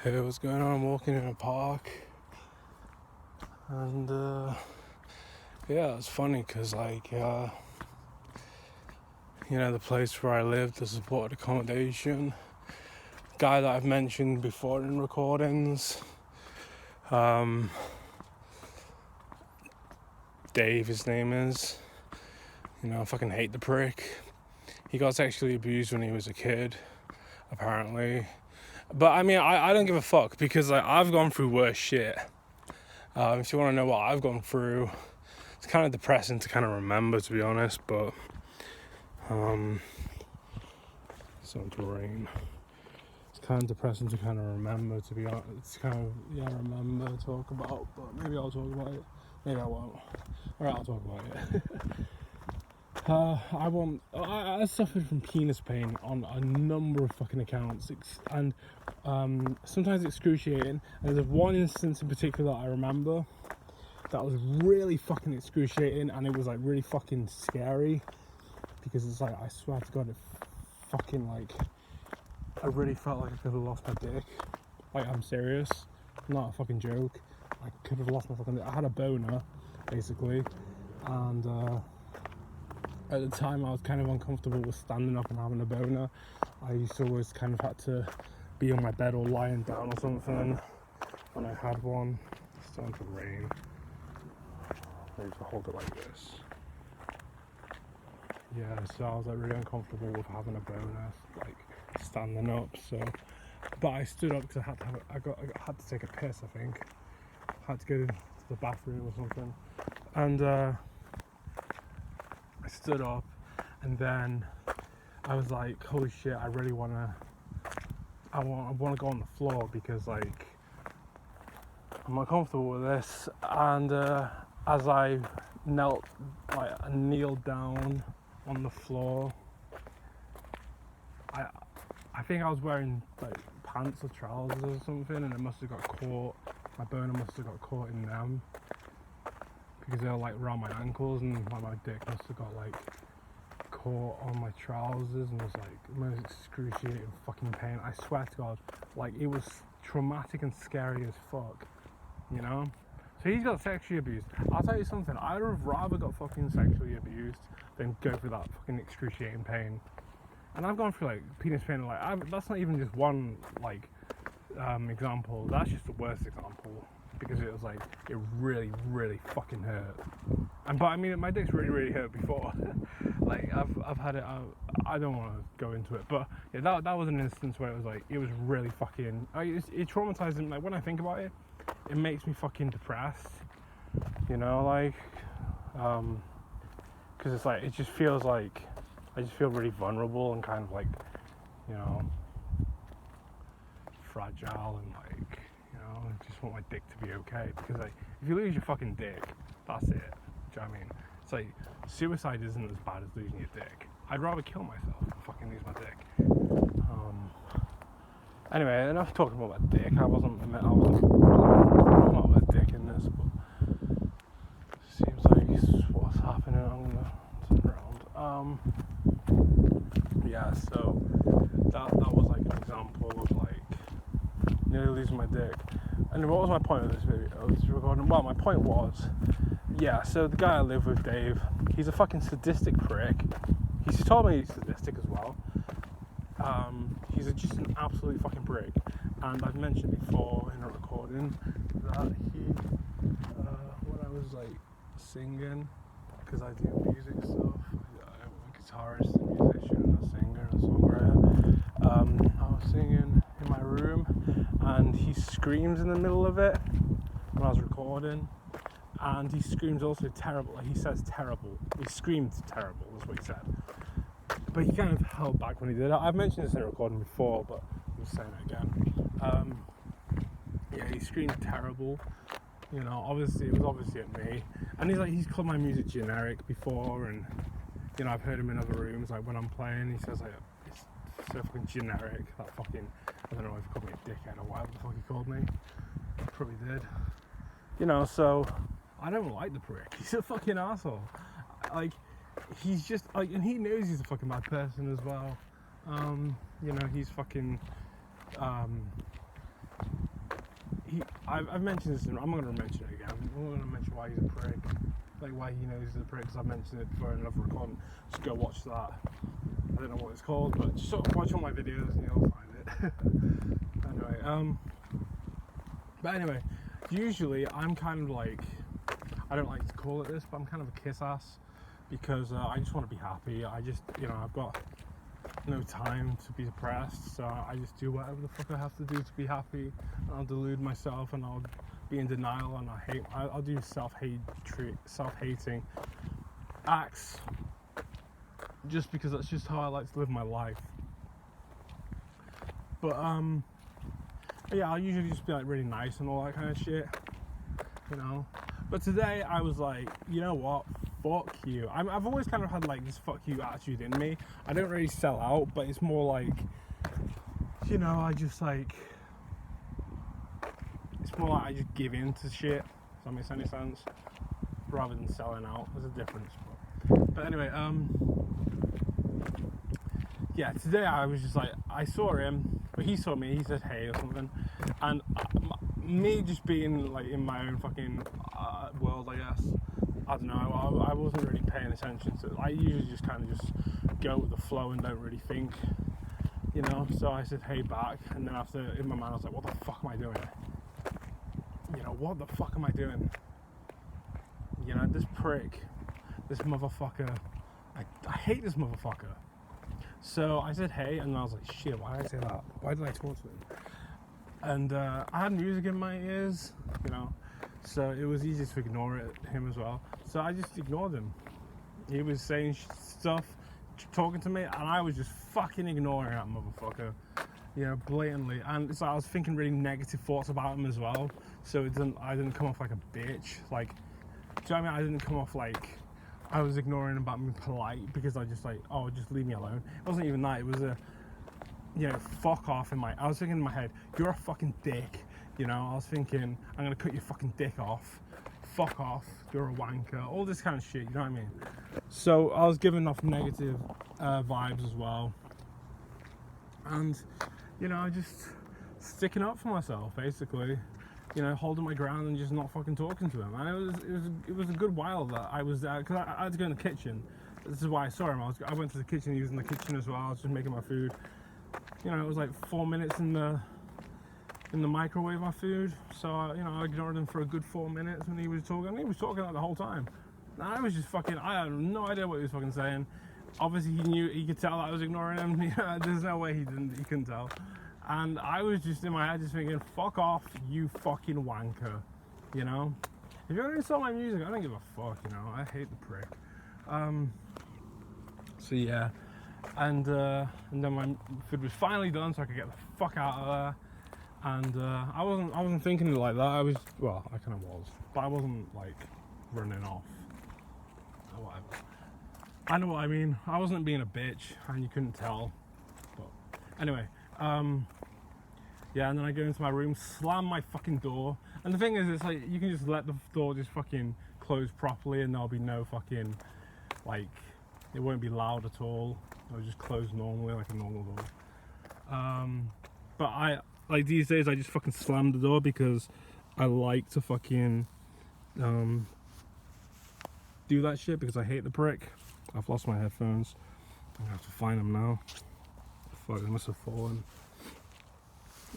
Hey, what's going on? I'm walking in a park, and yeah, it's funny because the place where I live, the supported accommodation, guy that I've mentioned before in recordings, Dave, his name is. I fucking hate the prick. He got sexually abused when he was a kid, apparently. But I mean, I don't give a fuck because I've gone through worse shit. If you want to know what I've gone through, it's kind of depressing to kind of remember, to be honest. But it's starting to rain. It's kind of depressing to kind of remember, to be honest. It's kind of remember to talk about. But maybe I'll talk about it. Maybe I won't. Alright, I'll talk about it. I suffered from penis pain on a number of fucking accounts, and sometimes excruciating. And there's one instance in particular that I remember that was really fucking excruciating, and it was like really fucking scary because it's like, I swear to God, I really felt like I could have lost my dick. Like, I'm serious, not a fucking joke. I could have lost my fucking dick. I had a boner, basically, and at the time I was kind of uncomfortable with standing up and having a boner. I used to always kind of had to be on my bed or lying down or something when I had one. It's starting to rain. I need to hold it like this. Yeah, so I was like really uncomfortable with having a boner, like standing up. But I stood up because I had to take a piss. I think I had to go to the bathroom or something, and I stood up, and then I was like, holy shit, I want to go on the floor because like I'm uncomfortable with this. And as I kneeled down on the floor, I think I was wearing like pants or trousers or something, and it must have got caught. My boner must have got caught in them because they were like around my ankles, and like my dick must have got like caught on my trousers, and was like the most excruciating fucking pain. I swear to God, like it was traumatic and scary as fuck, you know? So he's got sexually abused. I'll tell you something, I'd have rather got fucking sexually abused than go through that fucking excruciating pain. And I've gone through like penis pain, like that's not even just one like example, that's just the worst example, because it was like, it really, really fucking hurt. But I mean, my dick's really hurt before. Like I've had it. I don't want to go into it, but yeah, that was an instance where it was like, it was really fucking. It traumatized me. Like when I think about it, it makes me fucking depressed. You know, like, because it's like, it just feels like I just feel really vulnerable and kind of like, you know, fragile, and like, you know, I just want my dick to be okay, because like, if you lose your fucking dick, that's it. Do you know what I mean? It's like, suicide isn't as bad as losing your dick. I'd rather kill myself than fucking lose my dick. Anyway, enough talking about my dick. I wasn't talking about my dick in this, but it seems like what's happening. I'm gonna turn around. Yeah, so that was like an example of like nearly losing my dick. And what was my point of this video? This recording. Well, my point was, yeah, so the guy I live with, Dave, he's a fucking sadistic prick. He's told me he's sadistic as well. He's just an absolute fucking prick. And I've mentioned before in a recording that he, when I was like singing, because I do music stuff, I'm a guitarist, a musician, a singer, a songwriter. I was singing in my room, and he screams in the middle of it when I was recording. And he screams also terrible. He says terrible. He screamed terrible, is what he said. But he kind of held back when he did it. I've mentioned this in a recording before, but I'm just saying it again. Yeah, he screamed terrible. You know, obviously, it was obviously at me. And he's called my music generic before, and, you know, I've heard him in other rooms, like when I'm playing, he says like, it's so fucking generic, that fucking, I don't know if he called me a dickhead or whatever the fuck he called me. He probably did. You know, so I don't like the prick. He's a fucking asshole. Like, he's just like, and he knows he's a fucking bad person as well. You know, he's fucking I've mentioned this, and I'm not going to mention it again. I'm not going to mention why he's a prick. Like, why he knows he's a prick, because I've mentioned it before in another recording. Just go watch that. I don't know what it's called, but just sort of watch all my videos and you'll find it. Anyway, but anyway, usually I'm kind of like, I don't like to call it this, but I'm kind of a kiss ass, because I just want to be happy. I just, I've got no time to be depressed, so I just do whatever the fuck I have to do to be happy. I'll delude myself and I'll be in denial, and I'll do self-hating acts, just because that's just how I like to live my life. But yeah, I'll usually just be like really nice and all that kind of shit, But today I was like, you know what? Fuck you. I've always kind of had like this fuck you attitude in me. I don't really sell out, but it's more like, I just like, it's more like I just give in to shit. Does that make any sense? Rather than selling out. There's a difference. But anyway, yeah, today I was just like, I saw him, but he saw me, he said hey or something, and me just being like in my own fucking world, I guess, I don't know, I wasn't really paying attention to it. I usually just kind of just go with the flow and don't really think, so I said hey back, and then after, in my mind I was like, what the fuck am I doing? What the fuck am I doing? This prick, this motherfucker, I hate this motherfucker. So I said hey, and I was like, shit, why did I say that? Why did I talk to him? And I had music in my ears, so it was easy to ignore him as well. So I just ignored him. He was saying stuff, talking to me, and I was just fucking ignoring that motherfucker, blatantly. And it's like I was thinking really negative thoughts about him as well. So I didn't come off like a bitch. Like, do you know what I mean? I didn't come off like I was ignoring him about being polite, because I just like, oh, just leave me alone. It wasn't even that. It was a, fuck off I was thinking in my head, you're a fucking dick. I was thinking, I'm gonna cut your fucking dick off. Fuck off. You're a wanker. All this kind of shit. You know what I mean? So I was giving off negative vibes as well. And I just sticking up for myself, basically. Holding my ground and just not fucking talking to him. And it was a good while that I was there, because I had to go in the kitchen. This is why I saw him. I went to the kitchen. He was in the kitchen as well. I was just making my food. It was like 4 minutes in the microwave, my food. So I ignored him for a good 4 minutes when he was talking. And he was talking like the whole time. And I was just fucking, I had no idea what he was fucking saying. Obviously he could tell that I was ignoring him. There's no way he couldn't tell. And I was just in my head just thinking, fuck off, you fucking wanker. If you're gonna install my music, I don't give a fuck, I hate the prick. So yeah. And then my food was finally done, so I could get the fuck out of there. And I wasn't thinking it like that. I kind of was, but I wasn't like running off or whatever. I know what I mean. I wasn't being a bitch, and you couldn't tell. But anyway, yeah. And then I go into my room, slam my fucking door. And the thing is, it's like you can just let the door just fucking close properly, and there'll be no fucking like, it won't be loud at all. It'll just close normally like a normal door. But I like these days I just fucking slam the door, because I like to fucking do that shit, because I hate the prick. I've lost my headphones. I'm gonna have to find them now. Fuck, they must have fallen.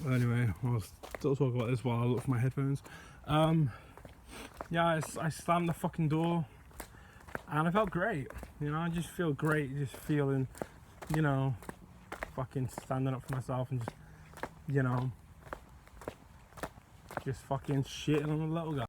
Anyway, I'll still talk about this while I look for my headphones. Yeah, I slammed the fucking door, and I felt great. I just feel great, just feeling, fucking standing up for myself, and just, just fucking shitting on the little guy.